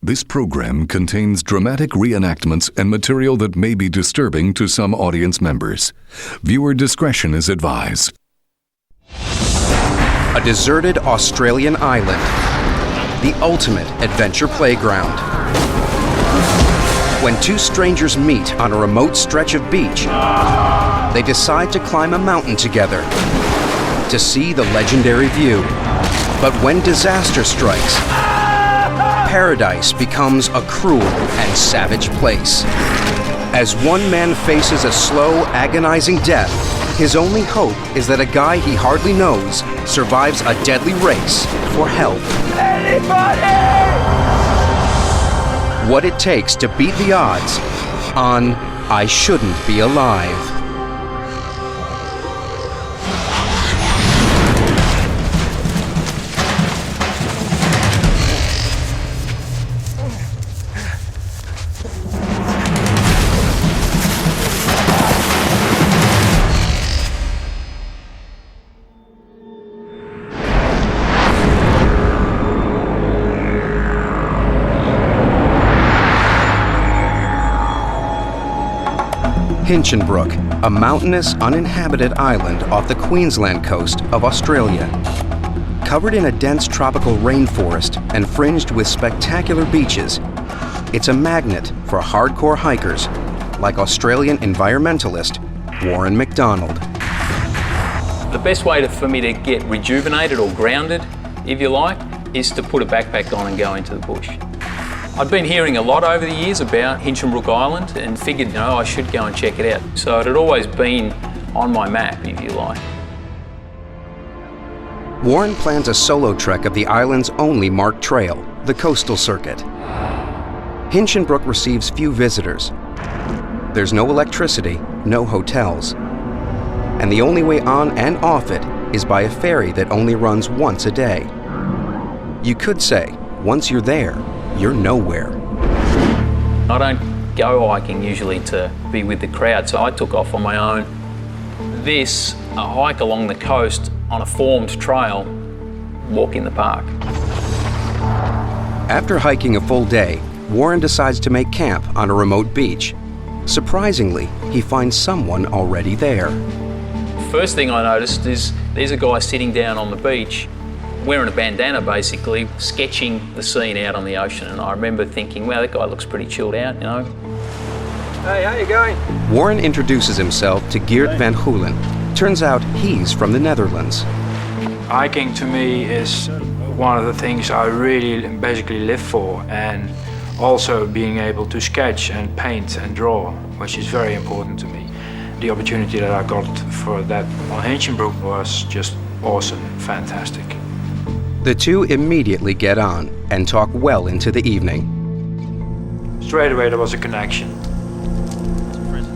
This program contains dramatic reenactments and material that may be disturbing to some audience members. Viewer discretion is advised. A deserted Australian island, the ultimate adventure playground. When two strangers meet on a remote stretch of beach, they decide to climb a mountain together to see the legendary view. But when disaster strikes, paradise becomes a cruel and savage place. As one man faces a slow, agonizing death, his only hope is that a guy he hardly knows survives a deadly race for help. Anybody! What it takes to beat the odds on I Shouldn't Be Alive. Hinchinbrook, a mountainous, uninhabited island off the Queensland coast of Australia. Covered in a dense tropical rainforest and fringed with spectacular beaches, it's a magnet for hardcore hikers like Australian environmentalist Warren McDonald. The best way for me to get rejuvenated or grounded, if you like, is to put a backpack on and go into the bush. I've been hearing a lot over the years about Hinchinbrook Island and figured, I should go and check it out. So it had always been on my map, if you like. Warren plans a solo trek of the island's only marked trail, the Coastal Circuit. Hinchinbrook receives few visitors. There's no electricity, no hotels. And the only way on and off it is by a ferry that only runs once a day. You could say, once you're there, you're nowhere. I don't go hiking usually to be with the crowd, so I took off on my own. This, a hike along the coast on a formed trail, walk in the park. After hiking a full day, Warren decides to make camp on a remote beach. Surprisingly, he finds someone already there. First thing I noticed is there's a guy sitting down on the beach wearing a bandana, basically, sketching the scene out on the ocean. And I remember thinking, wow, that guy looks pretty chilled out, Hey, how you going? Warren introduces himself to Geert van Goelen. Turns out he's from the Netherlands. Hiking to me is one of the things I really basically live for, and also being able to sketch and paint and draw, which is very important to me. The opportunity that I got for that on Hinchinbrook was just awesome, fantastic. The two immediately get on and talk well into the evening. Straight away there was a connection.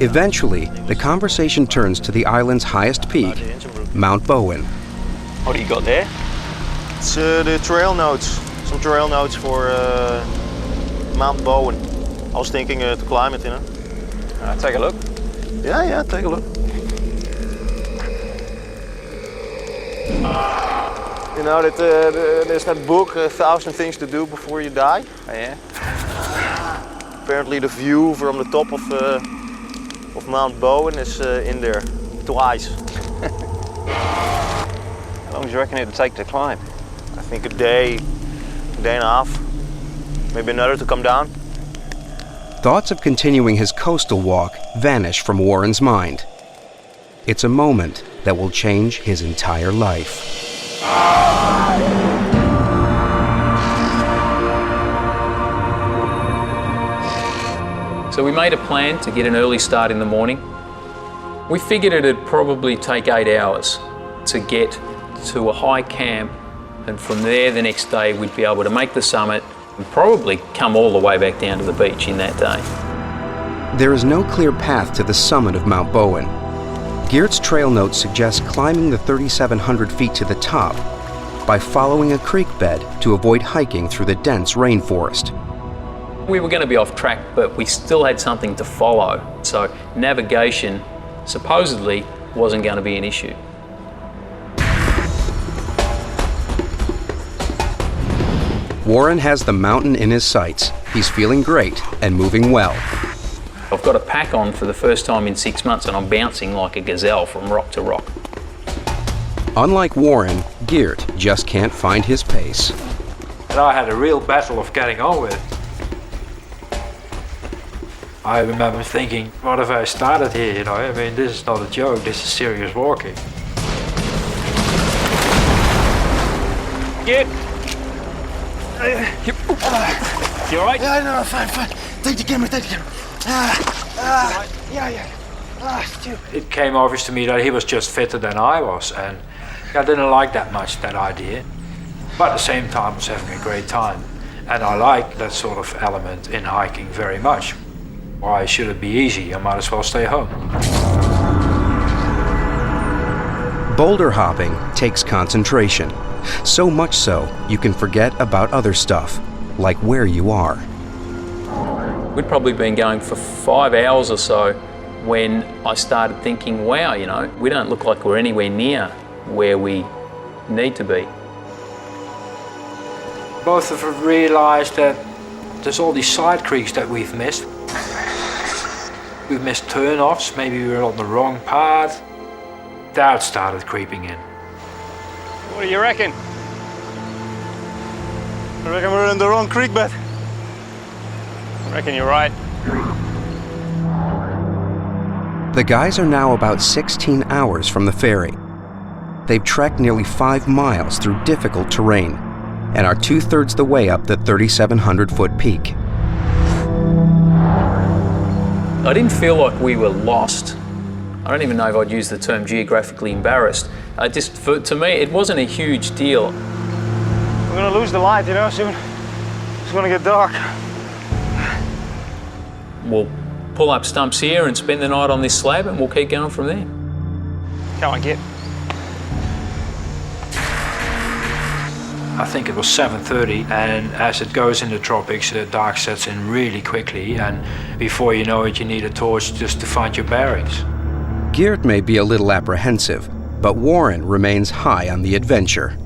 Eventually, the conversation turns to the island's highest peak, Mount Bowen. What do you got there? It's the trail notes, some trail notes for Mount Bowen. I was thinking to climb it, Take a look. Yeah, take a look. That there's that book, 1,000 Things to Do Before You Die. Oh, yeah? Apparently the view from the top of Mount Bowen is in there twice. How long do you reckon it would take to climb? I think a day and a half, maybe another to come down. Thoughts of continuing his coastal walk vanish from Warren's mind. It's a moment that will change his entire life. So we made a plan to get an early start in the morning. We figured it'd probably take 8 hours to get to a high camp, and from there the next day we'd be able to make the summit and probably come all the way back down to the beach in that day. There is no clear path to the summit of Mount Bowen. Geert's trail notes suggest climbing the 3,700 feet to the top by following a creek bed to avoid hiking through the dense rainforest. We were going to be off track, but we still had something to follow, so navigation supposedly wasn't going to be an issue. Warren has the mountain in his sights. He's feeling great and moving well. I've got a pack on for the first time in 6 months and I'm bouncing like a gazelle from rock to rock. Unlike Warren, Geert just can't find his pace. And I had a real battle of getting on with it. I remember thinking, what if I started here, you know? I mean, this is not a joke, this is serious walking. Get. You alright? Yeah, no, fine. Take the camera. Yeah. Stupid. It came obvious to me that he was just fitter than I was, and I didn't like that much, that idea. But at the same time, I was having a great time. And I like that sort of element in hiking very much. Why should it be easy? I might as well stay home. Boulder hopping takes concentration. So much so, you can forget about other stuff, like where you are. We'd probably been going for 5 hours or so when I started thinking, wow, you know, we don't look like we're anywhere near where we need to be. Both of us realized that there's all these side creeks that we've missed. We've missed turn-offs, maybe we were on the wrong path. Doubt started creeping in. What do you reckon? I reckon we're in the wrong creek bed. I reckon you're right. The guys are now about 16 hours from the ferry. They've trekked nearly 5 miles through difficult terrain and are 2/3 the way up the 3,700-foot peak. I didn't feel like we were lost. I don't even know if I'd use the term geographically embarrassed. To me, it wasn't a huge deal. We're gonna lose the light, you know, soon. It's gonna get dark. We'll pull up stumps here and spend the night on this slab and we'll keep going from there. Come on, get. I think it was 7:30, and as it goes in the tropics, the dark sets in really quickly, and before you know it, you need a torch just to find your bearings. Geert may be a little apprehensive, but Warren remains high on the adventure.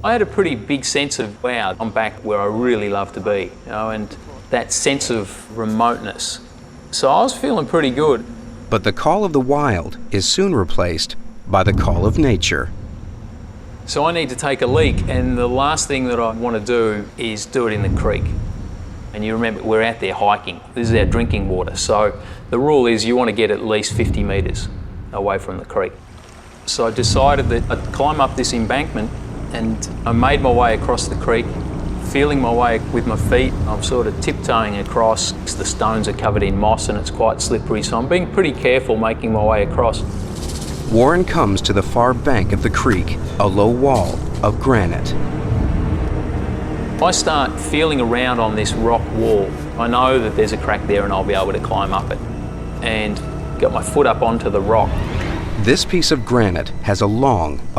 I had a pretty big sense of, wow, I'm back where I really love to be, you know, and that sense of remoteness. So I was feeling pretty good. But the call of the wild is soon replaced by the call of nature. So I need to take a leak, and the last thing that I want to do is do it in the creek. And you remember, we're out there hiking. This is our drinking water. So the rule is you want to get at least 50 metres away from the creek. So I decided that I'd climb up this embankment, and I made my way across the creek, feeling my way with my feet. I'm sort of tiptoeing across. The stones are covered in moss and it's quite slippery, so I'm being pretty careful making my way across. Warren comes to the far bank of the creek, a low wall of granite. I start feeling around on this rock wall. I know that there's a crack there and I'll be able to climb up it. And got my foot up onto the rock. This piece of granite has a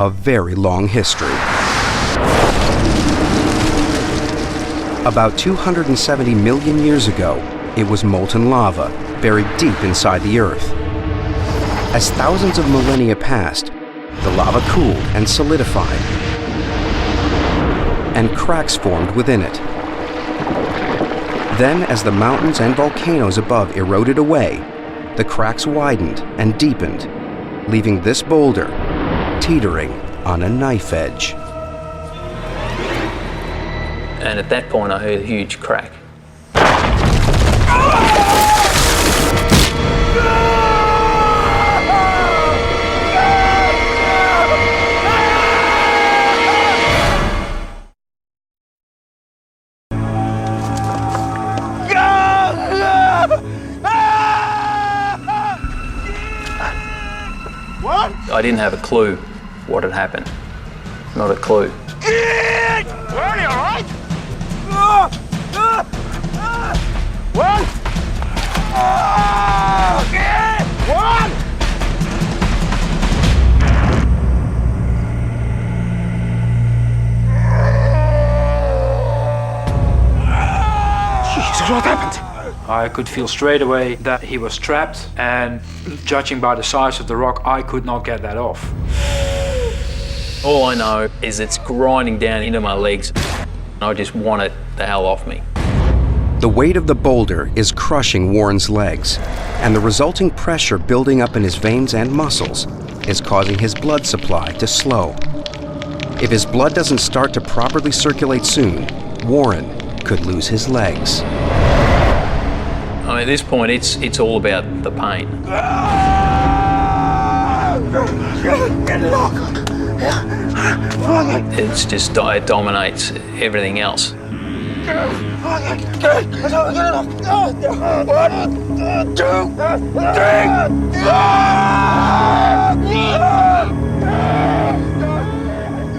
very long history. About 270 million years ago, it was molten lava, buried deep inside the earth. As thousands of millennia passed, the lava cooled and solidified, and cracks formed within it. Then, as the mountains and volcanoes above eroded away, the cracks widened and deepened, leaving this boulder teetering on a knife edge. And at that point I heard a huge crack. I didn't have a clue what had happened. Not a clue. Are you alright? One! One! Jesus, what happened? I could feel straight away that he was trapped, and judging by the size of the rock, I could not get that off. All I know is it's grinding down into my legs. I just want it the hell off me. The weight of the boulder is crushing Warren's legs, and the resulting pressure building up in his veins and muscles is causing his blood supply to slow. If his blood doesn't start to properly circulate soon, Warren could lose his legs. I mean, at this point, it's all about the pain. It's just, it dominates everything else.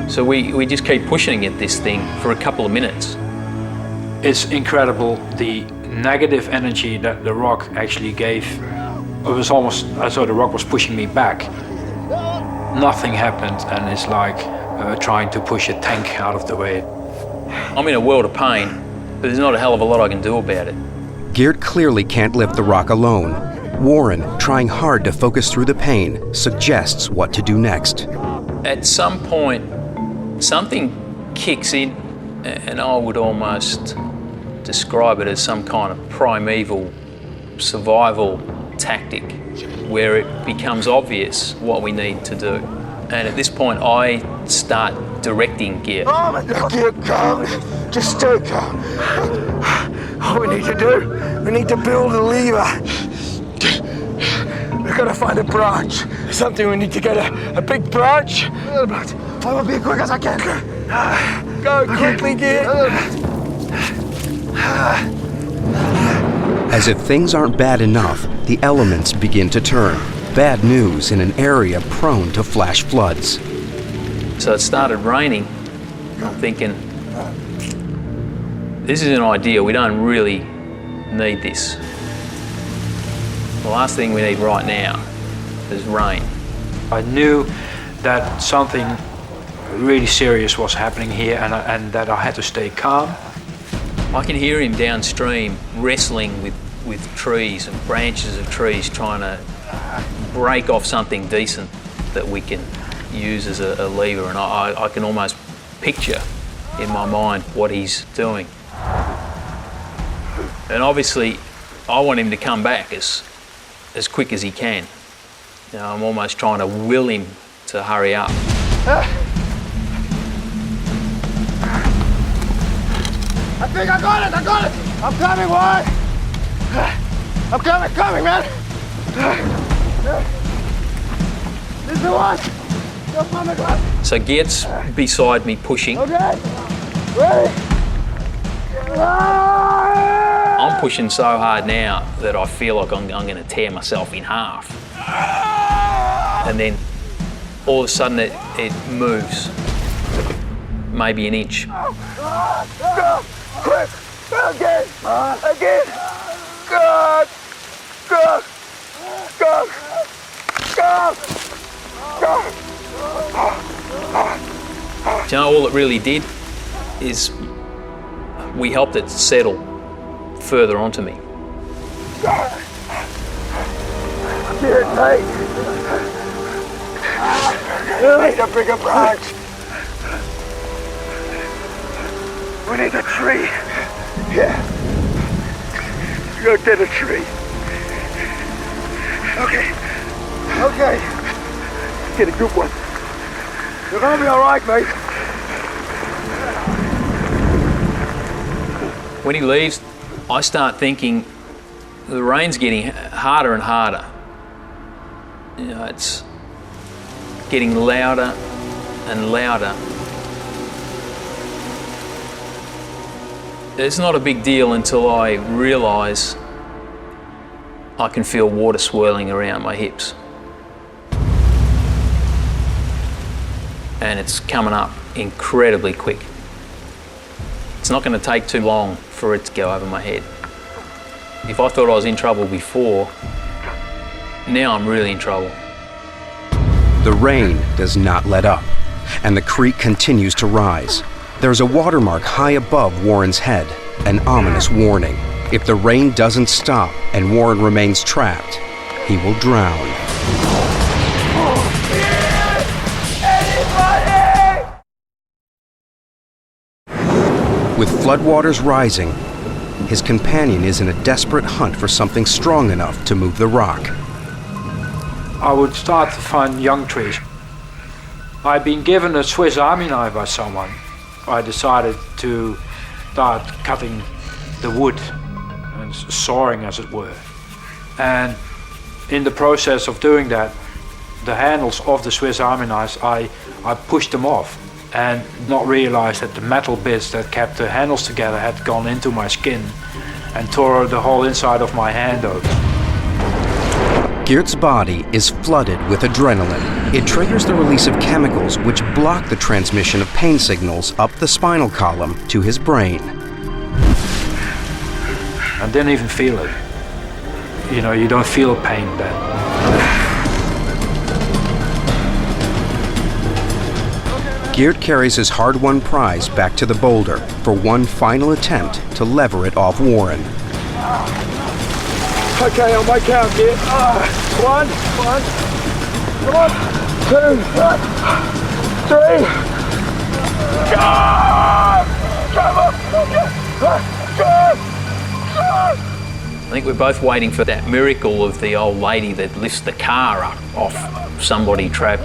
So we just keep pushing at this thing for a couple of minutes. It's incredible the negative energy that the rock actually gave. It was almost as though the rock was pushing me back. Nothing happened, and it's like trying to push a tank out of the way. I'm in a world of pain, but there's not a hell of a lot I can do about it. Geert clearly can't lift the rock alone. Warren, trying hard to focus through the pain, suggests what to do next. At some point, something kicks in, and I would almost describe it as some kind of primeval survival tactic where it becomes obvious what we need to do. And at this point, I start directing Geert. Oh my God, Geert, calm. Just stay calm. All we need to do, we need to build a lever. We've got to find a branch. Something we need to get a big branch. I will be as quick as I can. Go quickly, Geert. As if things aren't bad enough, the elements begin to turn. Bad news in an area prone to flash floods. So it started raining. I'm thinking, this isn't ideal. We don't really need this. The last thing we need right now is rain. I knew that something really serious was happening here, and that I had to stay calm. I can hear him downstream wrestling with trees and branches of trees, trying to break off something decent that we can use as a lever, and I can almost picture in my mind what he's doing. And obviously I want him to come back as quick as he can. You know, I'm almost trying to will him to hurry up. I think I got it, I'm coming, Warren. I'm coming, man. This is the one. So Geert's beside me pushing. Okay, ready? I'm pushing so hard now that I feel like I'm going to tear myself in half. And then all of a sudden it moves, maybe an inch. Go, quick, again, go. Do you know, all it really did is we helped it settle further onto me. Geert, mate. We need a bigger branch. We need a tree. Yeah. Go get a tree. Okay. Get a good one. You're gonna be all right, mate. When he leaves, I start thinking the rain's getting harder and harder. You know, it's getting louder and louder. It's not a big deal until I realise I can feel water swirling around my hips. And it's coming up incredibly quick. It's not going to take too long for it to go over my head. If I thought I was in trouble before, now I'm really in trouble. The rain does not let up, and the creek continues to rise. There's a watermark high above Warren's head, an ominous warning. If the rain doesn't stop and Warren remains trapped, he will drown. With floodwaters rising, his companion is in a desperate hunt for something strong enough to move the rock. I would start to find young trees. I'd been given a Swiss Army knife by someone. I decided to start cutting the wood and sawing, as it were. And in the process of doing that, the handles of the Swiss Army knives, I pushed them off and not realized that the metal bits that kept the handles together had gone into my skin and tore the whole inside of my hand open. Geert's body is flooded with adrenaline. It triggers the release of chemicals which block the transmission of pain signals up the spinal column to his brain. I didn't even feel it. You know, you don't feel pain then. Geert carries his hard-won prize back to the boulder for one final attempt to lever it off Warren. Okay, on my count, Geert. 1, 2, 3. I think we're both waiting for that miracle of the old lady that lifts the car up off somebody trapped.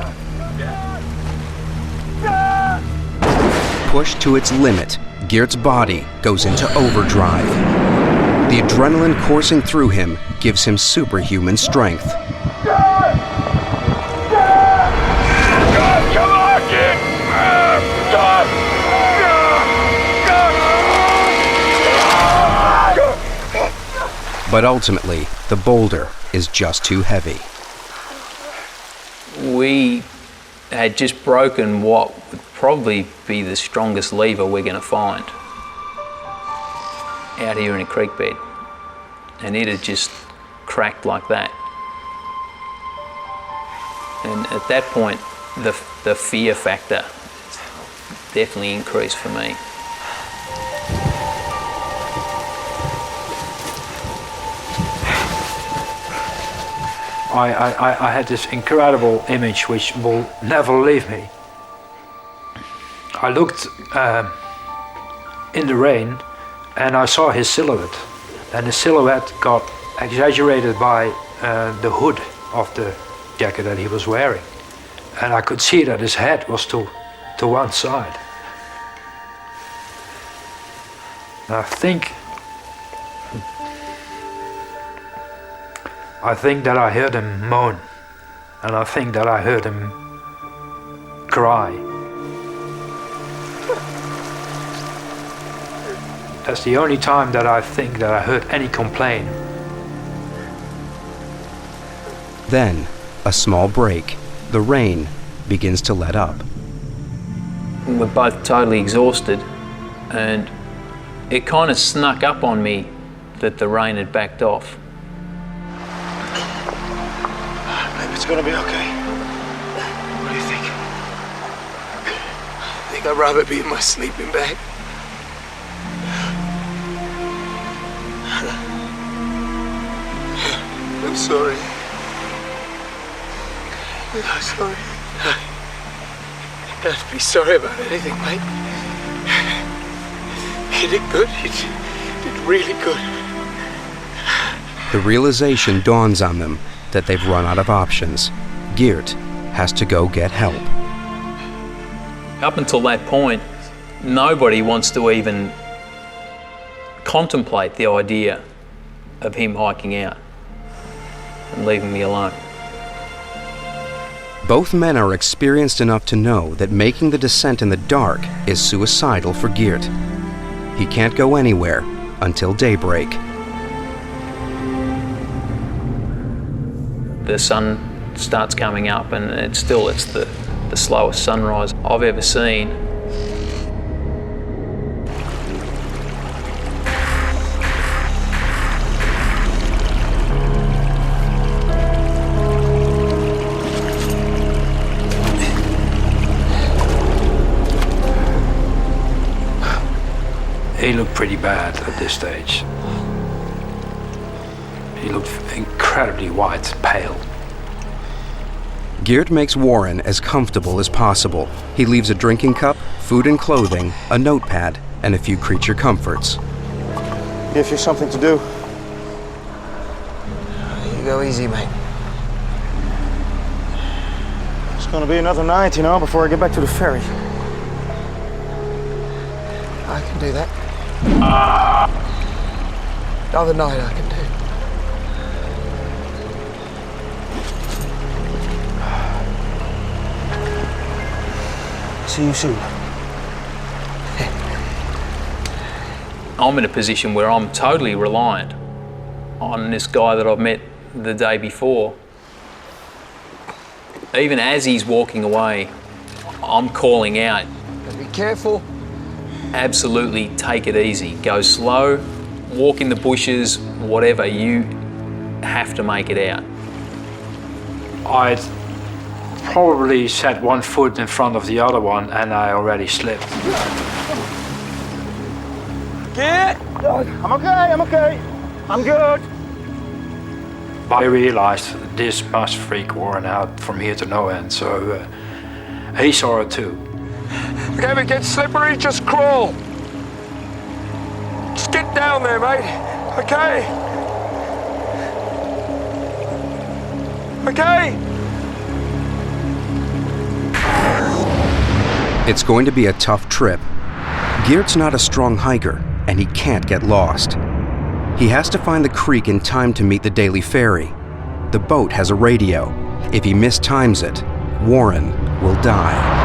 Pushed to its limit, Geert's body goes into overdrive. The adrenaline coursing through him gives him superhuman strength. But ultimately, the boulder is just too heavy. We had just broken what would probably be the strongest lever we're going to find out here in a creek bed, and it had just cracked like that. And at that point, the fear factor definitely increased for me. I had this incredible image which will never leave me. I looked in the rain and I saw his silhouette, and the silhouette got exaggerated by the hood of the jacket that he was wearing, and I could see that his head was to one side. And I think that I heard him moan, and I think that I heard him cry. That's the only time that I think that I heard any complaint. Then, a small break. The rain begins to let up. We're both totally exhausted, and it kind of snuck up on me that the rain had backed off. Maybe it's gonna be okay. What do you think? I think I'd rather be in my sleeping bag. I'm sorry. I'm sorry. You don't be sorry about anything, mate. You did good. You did really good. The realization dawns on them that they've run out of options. Geert has to go get help. Up until that point, nobody wants to even contemplate the idea of him hiking out and leaving me alone. Both men are experienced enough to know that making the descent in the dark is suicidal for Geert. He can't go anywhere until daybreak. The sun starts coming up, and it's the slowest sunrise I've ever seen. He looked pretty bad at this stage. He looked incredibly white, pale. Geert makes Warren as comfortable as possible. He leaves a drinking cup, food and clothing, a notepad, and a few creature comforts. Give you something to do. You go easy, mate. It's gonna be another night, you know, before I get back to the ferry. I can do that. Another night I can do. See you soon. I'm in a position where I'm totally reliant on this guy that I've met the day before. Even as he's walking away, I'm calling out, Be careful. absolutely take it easy. Go slow, walk in the bushes, whatever, you have to make it out. I'd probably set one foot in front of the other one and I already slipped. Get! I'm okay. I'm good. I realized this must freak Warren out from here to no end, so he saw it too. Okay, if it gets slippery, just crawl. Just get down there, mate. Okay? Okay? It's going to be a tough trip. Geert's not a strong hiker, and he can't get lost. He has to find the creek in time to meet the daily ferry. The boat has a radio. If he mistimes it, Warren will die.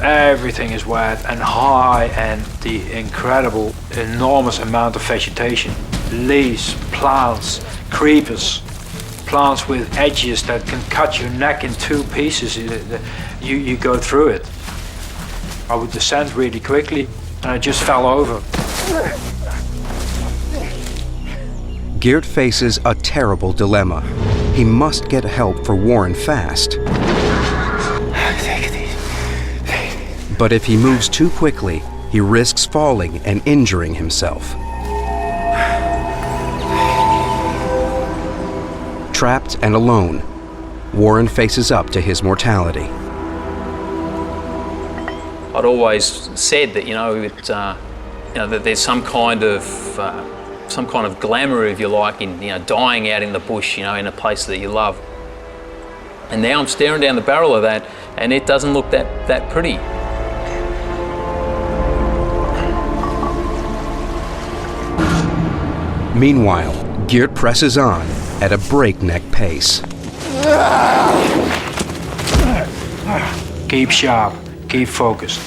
Everything is wet and high, and the incredible, enormous amount of vegetation. Leaves, plants, creepers, plants with edges that can cut your neck in two pieces. You go through it. I would descend really quickly and I just fell over. Geert faces a terrible dilemma. He must get help for Warren fast. Take it easy. But if he moves too quickly, he risks falling and injuring himself. Trapped and alone, Warren faces up to his mortality. I'd always said that, that there's some kind of glamour, if you like, in dying out in the bush, in a place that you love. And now I'm staring down the barrel of that, and it doesn't look that pretty. Meanwhile, Geert presses on at a breakneck pace. Keep sharp, keep focused.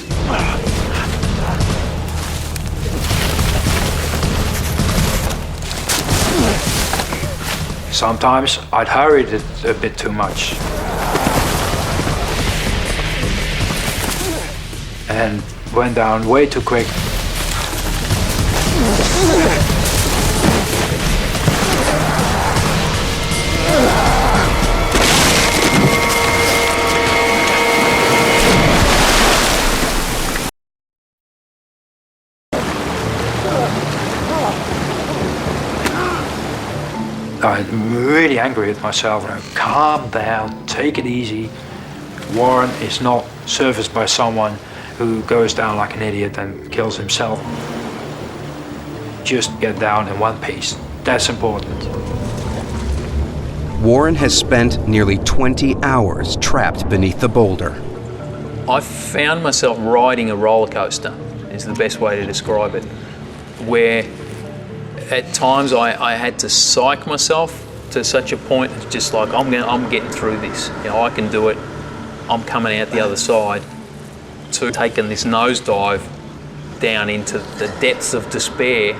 Sometimes I'd hurried it a bit too much. And went down way too quick. I'm really angry at myself. Calm down, take it easy. Warren is not serviced by someone who goes down like an idiot and kills himself. Just get down in one piece. That's important. Warren has spent nearly 20 hours trapped beneath the boulder. I found myself riding a roller coaster, is the best way to describe it, where at times I had to psych myself to such a point, it's just like, I'm getting through this. I can do it. I'm coming out the other side. To taking this nosedive down into the depths of despair,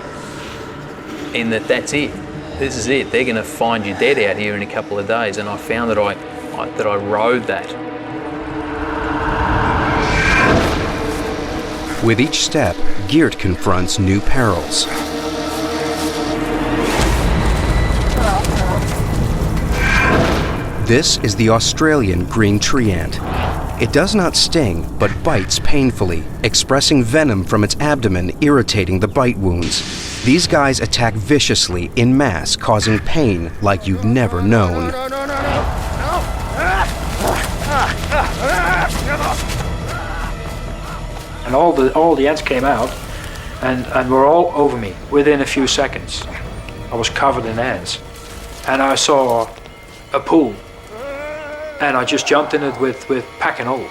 in that's it. This is it. They're going to find you dead out here in a couple of days. And I found that I rode that. With each step, Geert confronts new perils. This is the Australian green tree ant. It does not sting, but bites painfully, expressing venom from its abdomen, irritating the bite wounds. These guys attack viciously in mass, causing pain like you've never known. And all the ants came out and were all over me within a few seconds. I was covered in ants. And I saw a pool. And I just jumped in it with pack and all.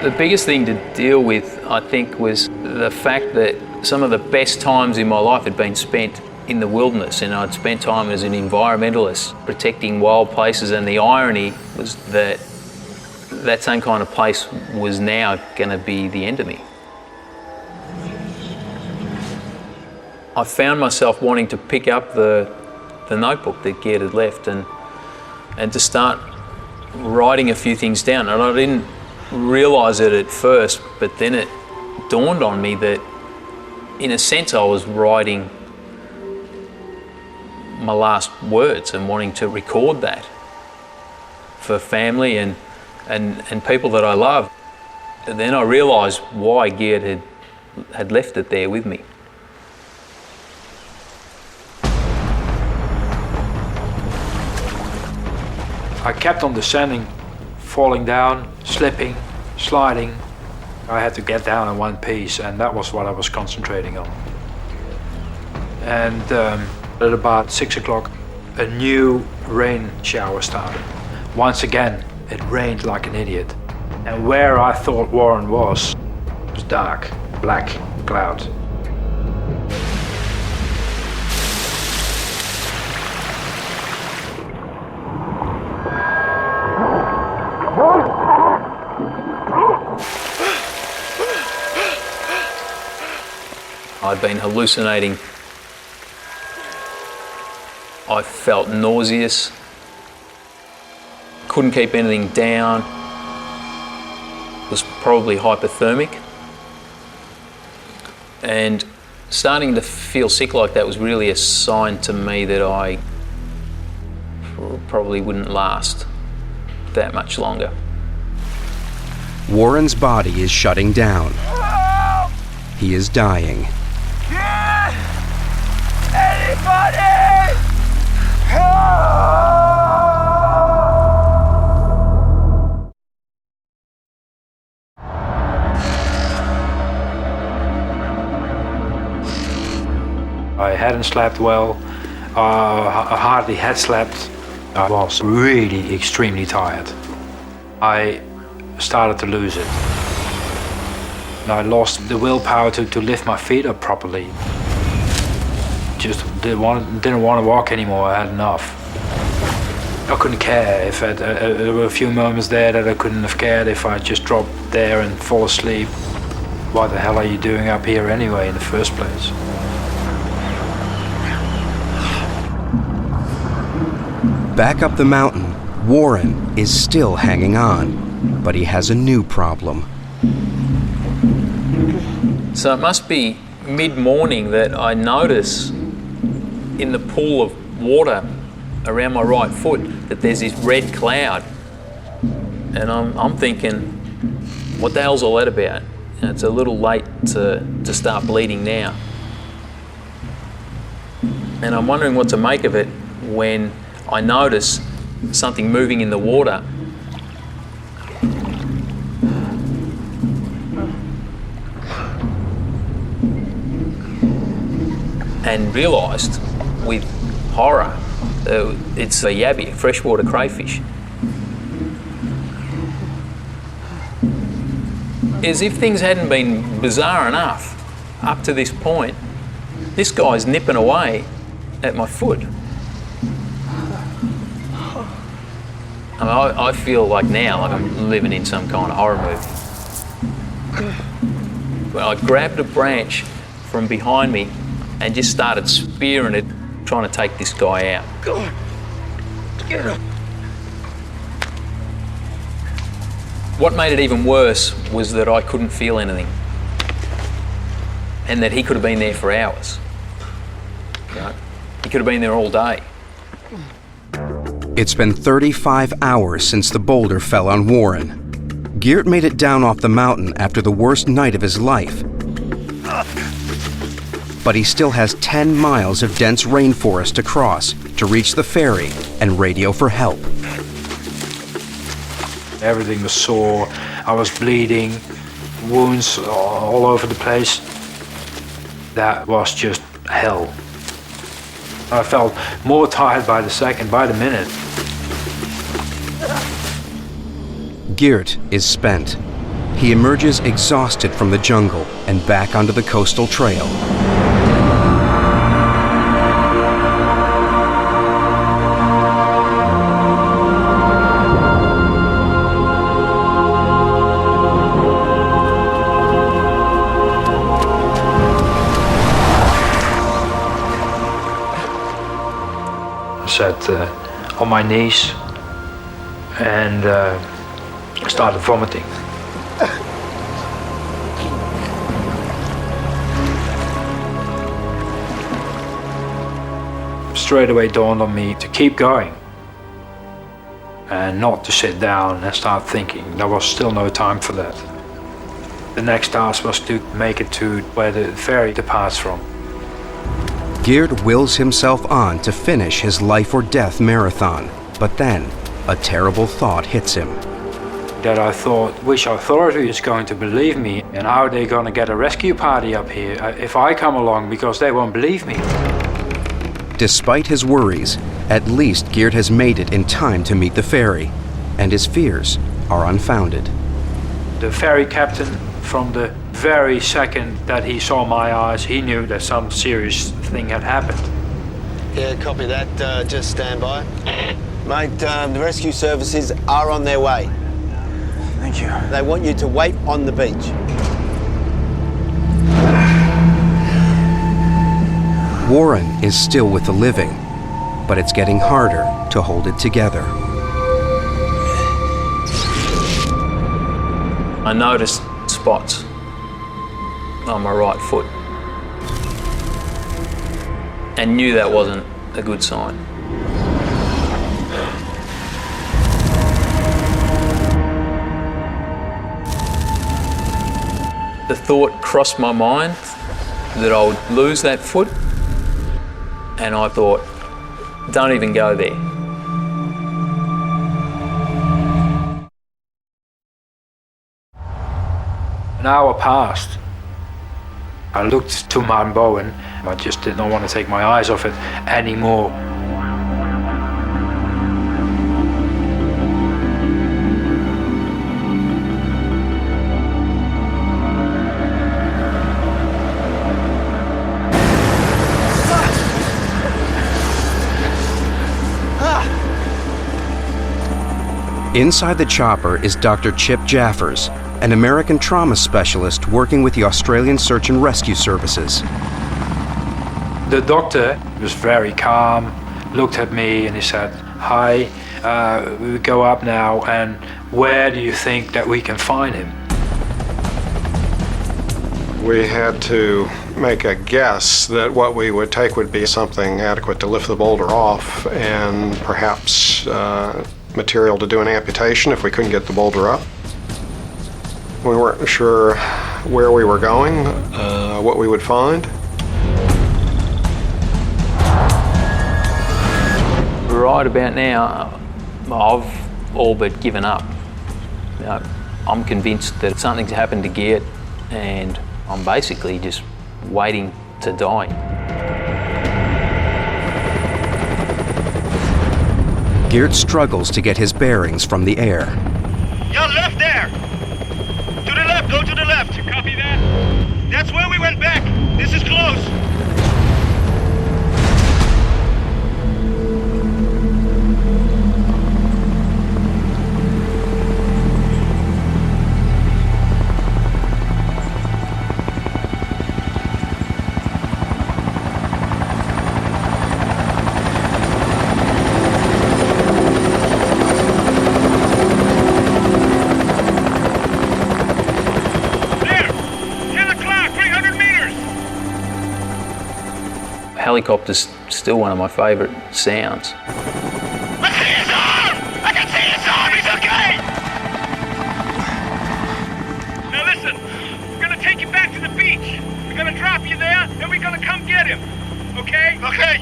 The biggest thing to deal with, I think, was the fact that some of the best times in my life had been spent in the wilderness, and I'd spent time as an environmentalist protecting wild places, and the irony was that that same kind of place was now going to be the end of me. I found myself wanting to pick up the notebook that Gerd had left and to start writing a few things down. And I didn't realise it at first, but then it dawned on me that in a sense I was writing my last words and wanting to record that for family and people that I love. And then I realised why Gerd had left it there with me. I kept on descending, falling down, slipping, sliding. I had to get down in one piece, and that was what I was concentrating on. And at about 6 o'clock, a new rain shower started. Once again, it rained like an idiot. And where I thought Warren was dark, black cloud. I'd been hallucinating. I felt nauseous, couldn't keep anything down, was probably hypothermic, and starting to feel sick like that was really a sign to me that I probably wouldn't last that much longer. Warren's body is shutting down. He is dying. Anybody! I hadn't slept well. I hardly had slept. I was really extremely tired. I started to lose it. I lost the willpower to lift my feet up properly. Just didn't want to walk anymore. I had enough. I couldn't care if there were a few moments there that I couldn't have cared if I just dropped there and fall asleep. What the hell are you doing up here anyway in the first place? Back up the mountain, Warren is still hanging on, but he has a new problem. So it must be mid-morning that I notice in the pool of water around my right foot that there's this red cloud. And I'm thinking, what the hell's all that about? And it's a little late to start bleeding now. And I'm wondering what to make of it when I notice something moving in the water. And realised with horror, it's a yabby, a freshwater crayfish. As if things hadn't been bizarre enough up to this point, this guy's nipping away at my foot. I feel like now like I'm living in some kind of horror movie. Well, I grabbed a branch from behind me and just started spearing it, trying to take this guy out. Go on. Get up. What made it even worse was that I couldn't feel anything. and that he could have been there for hours. You know, he could have been there all day. It's been 35 hours since the boulder fell on Warren. Geert made it down off the mountain after the worst night of his life. But he still has 10 miles of dense rainforest to cross to reach the ferry and radio for help. Everything was sore, I was bleeding, wounds all over the place. That was just hell. I felt more tired by the second, by the minute. Geert is spent. He emerges exhausted from the jungle and back onto the coastal trail. Sat on my knees and started vomiting. Straight away dawned on me to keep going and not to sit down and start thinking. There was still no time for that. The next task was to make it to where the ferry departs from. Geert wills himself on to finish his life or death marathon, but then a terrible thought hits him. That I thought, which authority is going to believe me, and how are they going to get a rescue party up here if I come along, because they won't believe me. Despite his worries, at least Geert has made it in time to meet the ferry, and his fears are unfounded. The ferry captain, from the very second that he saw my eyes, he knew that some serious thing had happened. Yeah, copy that. Just stand by. Mate, the rescue services are on their way. Thank you. They want you to wait on the beach. Warren is still with the living, but it's getting harder to hold it together. I noticed spots on my right foot and knew that wasn't a good sign. The thought crossed my mind that I would lose that foot, and I thought, don't even go there. An hour passed. I looked to Mount Bowen. I just did not want to take my eyes off it anymore. Inside the chopper is Dr. Chip Jaffers, an American trauma specialist working with the Australian Search and Rescue Services. The doctor was very calm, looked at me and he said, "Hi, we go up now, and where do you think that we can find him?" We had to make a guess that what we would take would be something adequate to lift the boulder off, and perhaps material to do an amputation if we couldn't get the boulder up. We weren't sure where we were going, what we would find. Right about now, I've all but given up. You know, I'm convinced that something's happened to Geert, and I'm basically just waiting to die. Geert struggles to get his bearings from the air. You're left there! To the left, go to the left! You copy that? That's where we went back! This is close! helicopter's still one of my favourite sounds. I see his arm! I can see his arm! He's okay! Now listen, we're gonna take you back to the beach. We're gonna drop you there, and we're gonna come get him. Okay? Okay.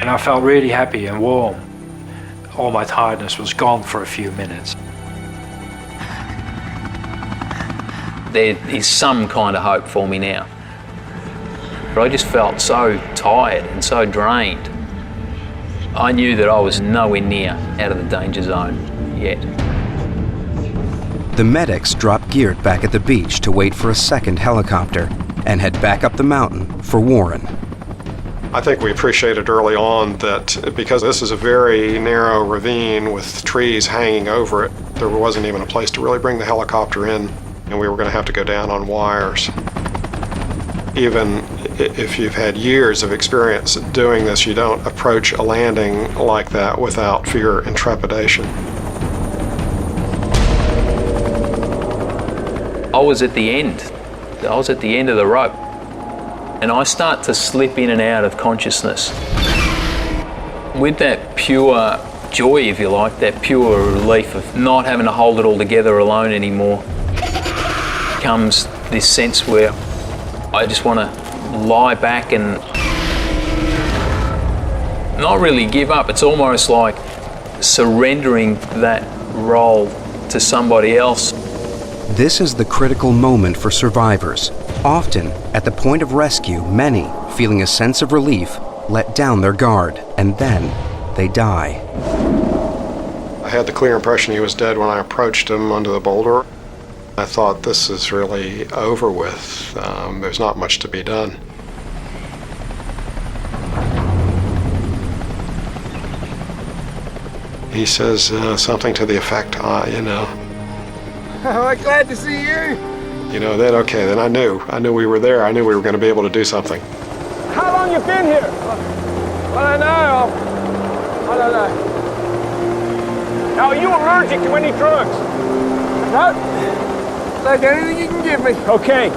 And I felt really happy and warm. All my tiredness was gone for a few minutes. There is some kind of hope for me now. But I just felt so tired and so drained. I knew that I was nowhere near out of the danger zone yet. The medics dropped gear back at the beach to wait for a second helicopter and head back up the mountain for Warren. I think we appreciated early on that because this is a very narrow ravine with trees hanging over it, there wasn't even a place to really bring the helicopter in, and we were going to have to go down on wires. Even if you've had years of experience doing this, you don't approach a landing like that without fear and trepidation. I was at the end. I was at the end of the rope. And I start to slip in and out of consciousness. With that pure joy, if you like, that pure relief of not having to hold it all together alone anymore, comes this sense where I just want to lie back and not really give up. It's almost like surrendering that role to somebody else. This is the critical moment for survivors. Often, at the point of rescue, many, feeling a sense of relief, let down their guard, and then they die. I had the clear impression he was dead when I approached him under the boulder. I thought, this is really over with. There's not much to be done. He says something to the effect, I'm glad to see you. Then I knew we were there. I knew we were going to be able to do something. How long you been here? I don't know. Now, are you allergic to any drugs? No. Like anything you can give me. Okay.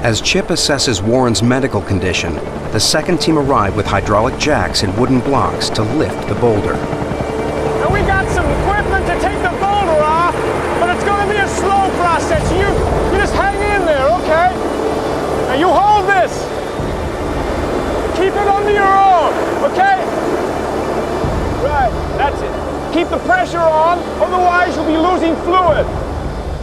As Chip assesses Warren's medical condition, the second team arrive with hydraulic jacks and wooden blocks to lift the boulder. Now, we got some equipment to take the boulder off, but it's going to be a slow process. You just hang in there, okay? Now, you hold this. Keep it under your arm, okay? Right, that's it. Keep the pressure on, otherwise you'll be losing fluid.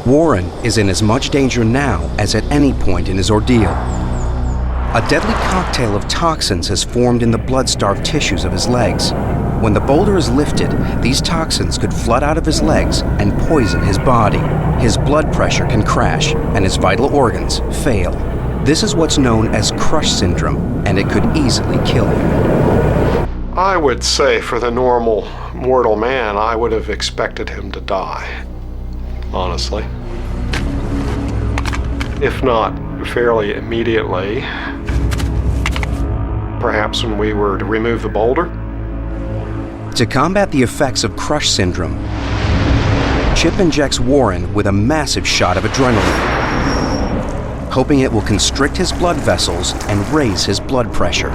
Warren is in as much danger now as at any point in his ordeal. A deadly cocktail of toxins has formed in the blood-starved tissues of his legs. When the boulder is lifted, these toxins could flood out of his legs and poison his body. His blood pressure can crash, and his vital organs fail. This is what's known as crush syndrome, and it could easily kill him. I would say for the normal mortal man, I would have expected him to die, honestly. If not fairly immediately, perhaps when we were to remove the boulder. To combat the effects of crush syndrome, Chip injects Warren with a massive shot of adrenaline, hoping it will constrict his blood vessels and raise his blood pressure.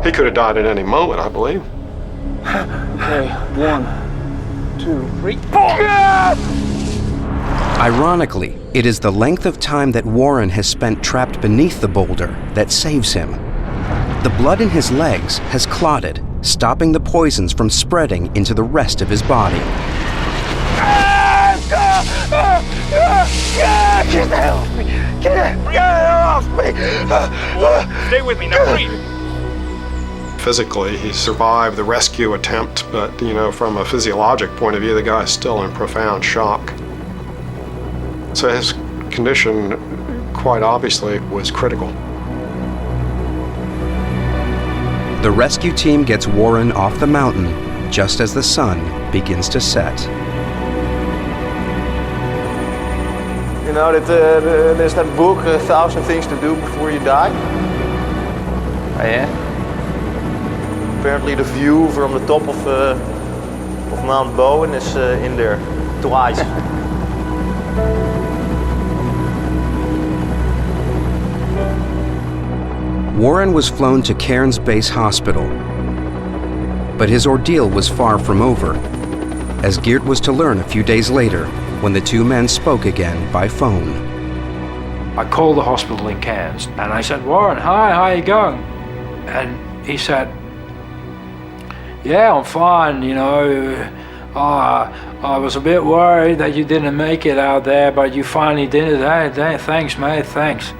He could have died at any moment, I believe. Okay, 1, 2, 3, 4! Ironically, it is the length of time that Warren has spent trapped beneath the boulder that saves him. The blood in his legs has clotted, stopping the poisons from spreading into the rest of his body. Get off me! Get off me! Stay with me, now breathe. Physically, he survived the rescue attempt, but, from a physiologic point of view, the guy's still in profound shock. So his condition, quite obviously, was critical. The rescue team gets Warren off the mountain just as the sun begins to set. You know that there's that book, 1,000 Things to Do Before You Die. Oh yeah? Apparently the view from the top of Mount Bowen is in there twice. Warren was flown to Cairns Base Hospital, but his ordeal was far from over, as Geert was to learn a few days later when the two men spoke again by phone. I called the hospital in Cairns and I said, Warren, hi, how you going? And he said, yeah, I'm fine, you know. I was a bit worried that you didn't make it out there, but you finally did it. Hey, thanks, mate, thanks.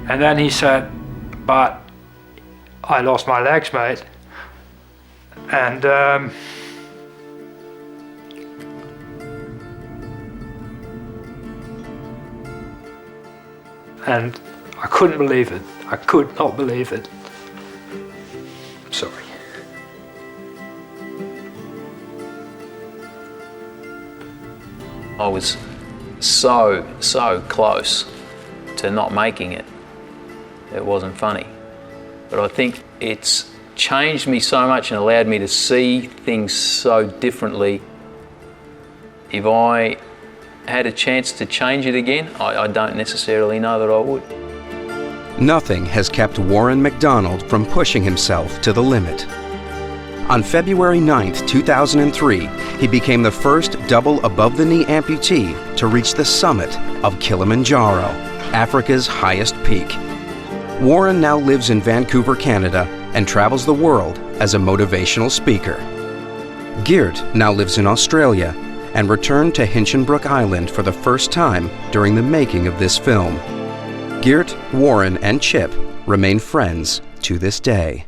And then he said, but I lost my legs, mate. And I couldn't believe it. I could not believe it. I'm sorry. I was so close to not making it. It wasn't funny. But I think it's changed me so much and allowed me to see things so differently. If I had a chance to change it again, I don't necessarily know that I would. Nothing has kept Warren McDonald from pushing himself to the limit. On February 9, 2003, he became the first double above-the-knee amputee to reach the summit of Kilimanjaro, Africa's highest peak. Warren now lives in Vancouver, Canada, and travels the world as a motivational speaker. Geert now lives in Australia and returned to Hinchinbrook Island for the first time during the making of this film. Geert, Warren, and Chip remain friends to this day.